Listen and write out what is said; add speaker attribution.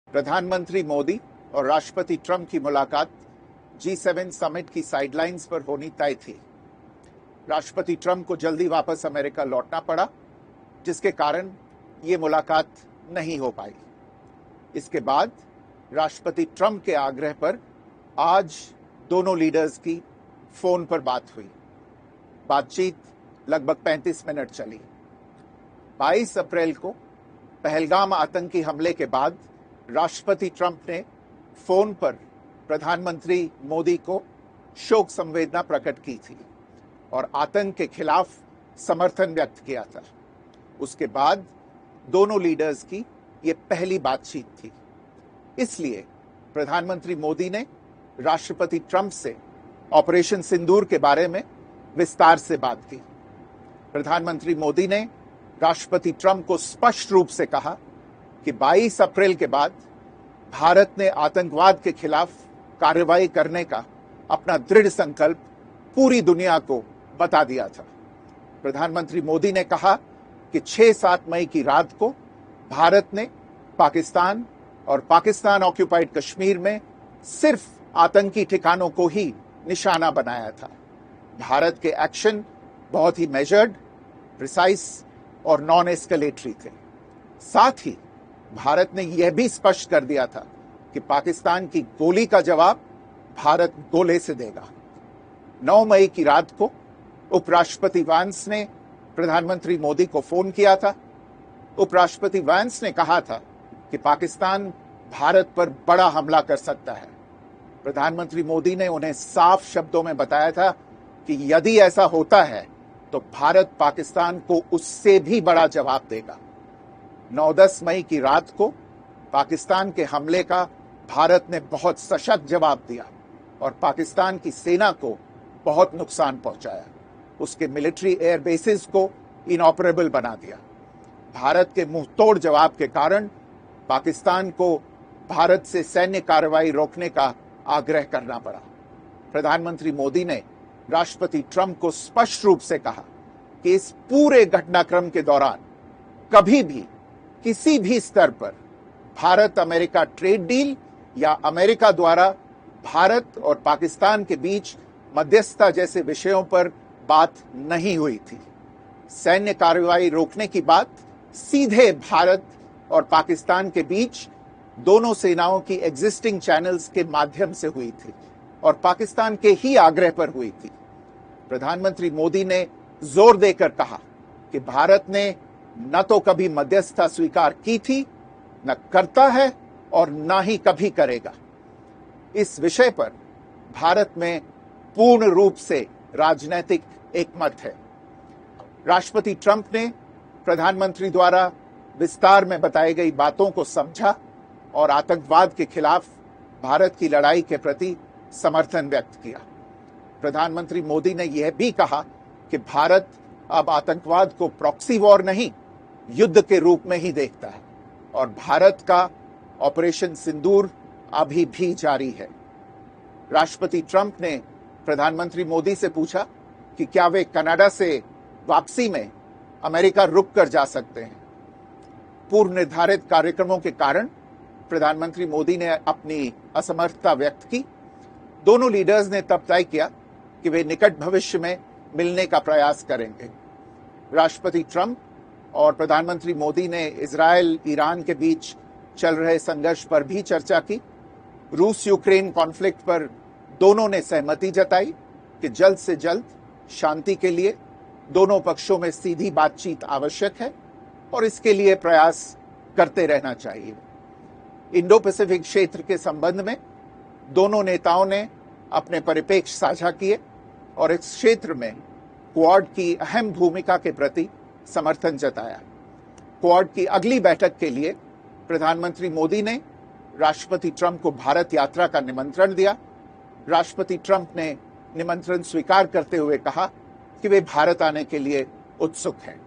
Speaker 1: प्रधानमंत्री मोदी और राष्ट्रपति ट्रंप की मुलाकात G7 समिट की साइडलाइंस पर होनी तय थी। राष्ट्रपति ट्रंप को जल्दी वापस अमेरिका लौटना पड़ा, जिसके कारण ये मुलाकात नहीं हो पाई। इसके बाद राष्ट्रपति ट्रंप के आग्रह पर आज दोनों लीडर्स की फोन पर बात हुई। बातचीत लगभग 35 मिनट चली। 22 अप्रैल को पहलगाम आतंकी हमले के बाद राष्ट्रपति ट्रंप ने फोन पर प्रधानमंत्री मोदी को शोक संवेदना प्रकट की थी और आतंक के खिलाफ समर्थन व्यक्त किया था। उसके बाद दोनों लीडर्स की ये पहली बातचीत थी। इसलिए प्रधानमंत्री मोदी ने राष्ट्रपति ट्रंप से ऑपरेशन सिंदूर के बारे में विस्तार से बात की। प्रधानमंत्री मोदी ने राष्ट्रपति ट्रंप को स्पष्ट रूप से कहा कि 22 अप्रैल के बाद भारत ने आतंकवाद के खिलाफ कार्रवाई करने का अपना दृढ़ संकल्प पूरी दुनिया को बता दिया था। प्रधानमंत्री मोदी ने कहा कि 6-7 मई की रात को भारत ने पाकिस्तान और पाकिस्तान ऑक्यूपाइड कश्मीर में सिर्फ आतंकी ठिकानों को ही निशाना बनाया था। भारत के एक्शन बहुत ही मेजर्ड, प्रिसाइज और नॉन एस्केलेटरी थे। साथ ही भारत ने यह भी स्पष्ट कर दिया था कि पाकिस्तान की गोली का जवाब भारत गोले से देगा। 9 मई की रात को उपराष्ट्रपति वांस ने प्रधानमंत्री मोदी को फोन किया था। उपराष्ट्रपति वांस ने कहा था कि पाकिस्तान भारत पर बड़ा हमला कर सकता है। प्रधानमंत्री मोदी ने उन्हें साफ शब्दों में बताया था कि यदि ऐसा होता है तो भारत पाकिस्तान को उससे भी बड़ा जवाब देगा। 9-10 मई की रात को पाकिस्तान के हमले का भारत ने बहुत सशक्त जवाब दिया और पाकिस्तान की सेना को बहुत नुकसान पहुंचाया। उसके मिलिट्री एयर बेसिस को इनऑपरेबल बना दिया। भारत के मुंहतोड़ जवाब के कारण पाकिस्तान को भारत से सैन्य कार्रवाई रोकने का आग्रह करना पड़ा। प्रधानमंत्री मोदी ने राष्ट्रपति ट्रंप को स्पष्ट रूप से कहा कि इस पूरे घटनाक्रम के दौरान कभी भी किसी भी स्तर पर भारत अमेरिका ट्रेड डील या अमेरिका द्वारा भारत और पाकिस्तान के बीच मध्यस्थता जैसे विषयों पर बात नहीं हुई थी। सैन्य कार्रवाई रोकने की बात सीधे भारत और पाकिस्तान के बीच दोनों सेनाओं की एग्जिस्टिंग चैनल्स के माध्यम से हुई थी और पाकिस्तान के ही आग्रह पर हुई थी। प्रधानमंत्री मोदी ने जोर देकर कहा कि भारत ने न तो कभी मध्यस्थता स्वीकार की थी, न करता है और न ही कभी करेगा। इस विषय पर भारत में पूर्ण रूप से राजनीतिक एकमत है। राष्ट्रपति ट्रंप ने प्रधानमंत्री द्वारा विस्तार में बताई गई बातों को समझा और आतंकवाद के खिलाफ भारत की लड़ाई के प्रति समर्थन व्यक्त किया। प्रधानमंत्री मोदी ने यह भी कहा कि भारत अब आतंकवाद को प्रॉक्सी वॉर नहीं, युद्ध के रूप में ही देखता है और भारत का ऑपरेशन सिंदूर अभी भी जारी है। राष्ट्रपति ट्रंप ने प्रधानमंत्री मोदी से पूछा कि क्या वे कनाडा से वापसी में अमेरिका रुक कर जा सकते हैं। पूर्व निर्धारित कार्यक्रमों के कारण प्रधानमंत्री मोदी ने अपनी असमर्थता व्यक्त की। दोनों लीडर्स ने तब तय किया कि वे निकट भविष्य में मिलने का प्रयास करेंगे। राष्ट्रपति ट्रंप और प्रधानमंत्री मोदी ने इजरायल ईरान के बीच चल रहे संघर्ष पर भी चर्चा की। रूस यूक्रेन कॉन्फ्लिक्ट पर दोनों ने सहमति जताई कि जल्द से जल्द शांति के लिए दोनों पक्षों में सीधी बातचीत आवश्यक है और इसके लिए प्रयास करते रहना चाहिए। इंडो पैसिफिक क्षेत्र के संबंध में दोनों नेताओं ने अपने परिप्रेक्ष्य साझा किए और इस क्षेत्र में क्वाड की अहम भूमिका के प्रति समर्थन जताया। क्वाड की अगली बैठक के लिए प्रधानमंत्री मोदी ने राष्ट्रपति ट्रंप को भारत यात्रा का निमंत्रण दिया। राष्ट्रपति ट्रंप ने निमंत्रण स्वीकार करते हुए कहा कि वे भारत आने के लिए उत्सुक हैं।